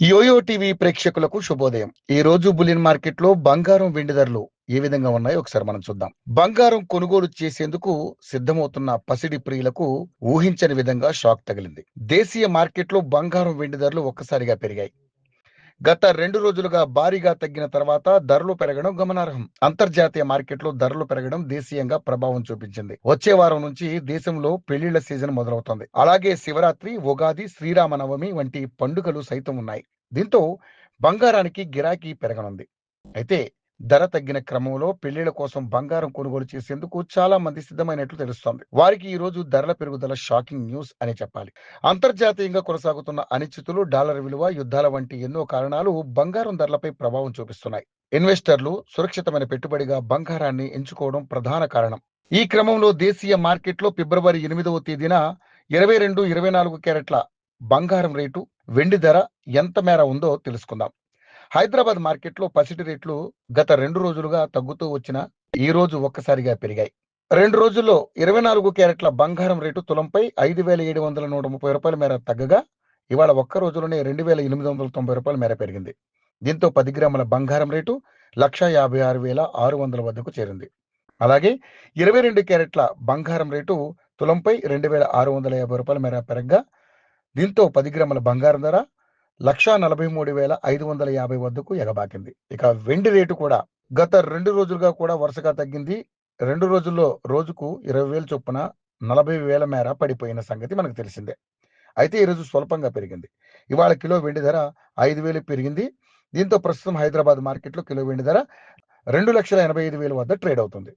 Yo-yo TV ప్రేక్షకులకు శుభోదయం. ఈ రోజు బులియన్ మార్కెట్లో బంగారం, వెండి ధరలు ఏ విధంగా ఉన్నాయో ఒకసారి మనం చూద్దాం. బంగారం కొనుగోలు చేసేందుకు సిద్ధమవుతున్న పసిడి ప్రియులకు ఊహించని విధంగా షాక్ తగిలింది. దేశీయ మార్కెట్లో బంగారం, వెండి ధరలు ఒక్కసారిగా పెరిగాయి. గత 2 రోజులుగా భారీగా తగ్గిన తర్వాత ధరలు పెరగడం గమనార్హం. అంతర్జాతీయ మార్కెట్లో ధరలు పెరగడం దేశీయంగా ప్రభావం చూపించింది. వచ్చే వారం నుంచి దేశంలో పెళ్లిళ్ల సీజన్ మొదలవుతోంది. అలాగే శివరాత్రి, ఉగాది, శ్రీరామనవమి వంటి పండుగలు సైతం ఉన్నాయి. దీంతో బంగారానికి గిరాకీ పెరగనుంది. అయితే ధర తగ్గిన క్రమంలో పెళ్లిళ్ల కోసం బంగారం కొనుగోలు చేసేందుకు చాలా మంది సిద్ధమైనట్లు తెలుస్తోంది. వారికి ఈ రోజు ధరల పెరుగుదల షాకింగ్ న్యూస్ అని చెప్పాలి. అంతర్జాతీయంగా కొనసాగుతున్న అనిశ్చితులు, డాలర్ విలువ, యుద్ధాల వంటి ఎన్నో కారణాలు బంగారం ధరలపై ప్రభావం చూపిస్తున్నాయి. ఇన్వెస్టర్లు సురక్షితమైన పెట్టుబడిగా బంగారాన్ని ఎంచుకోవడం ప్రధాన కారణం. ఈ క్రమంలో దేశీయ మార్కెట్లో ఫిబ్రవరి 8వ తేదీన 22, 24 క్యారెట్ల బంగారం రేటు, వెండి ధర ఎంత మేర ఉందో తెలుసుకుందాం. హైదరాబాద్ మార్కెట్లో పసిటి రేట్లు గత 2 రోజులుగా తగ్గుతూ వచ్చిన ఈ రోజు ఒక్కసారిగా పెరిగాయి. 2 రోజుల్లో 24 క్యారెట్ల బంగారం రేటు తులంపై 5,730 రూపాయల మేర తగ్గగా ఇవాళ ఒక్క రోజులోనే 2,890 రూపాయల మేర పెరిగింది. దీంతో 10 గ్రాముల బంగారం రేటు 1,56,600 వద్దకు చేరింది. అలాగే 22 క్యారెట్ల బంగారం రేటు తులంపై 2,650 రూపాయల మేర పెరగగా దీంతో 10 గ్రాముల బంగారం ధర 1,43,550 వద్దకు ఎగబాకింది. ఇక వెండి రేటు కూడా గత 2 రోజులుగా కూడా వరుసగా తగ్గింది. 2 రోజుల్లో రోజుకు 20,000 చొప్పున 40,000 మేర పడిపోయిన సంగతి మనకు తెలిసిందే. అయితే ఈరోజు స్వల్పంగా పెరిగింది. ఇవాళ కిలో వెండి ధర 5,000 పెరిగింది. దీంతో ప్రస్తుతం హైదరాబాద్ మార్కెట్లో కిలో వెండి ధర 2,85,000 వద్ద ట్రేడ్ అవుతుంది.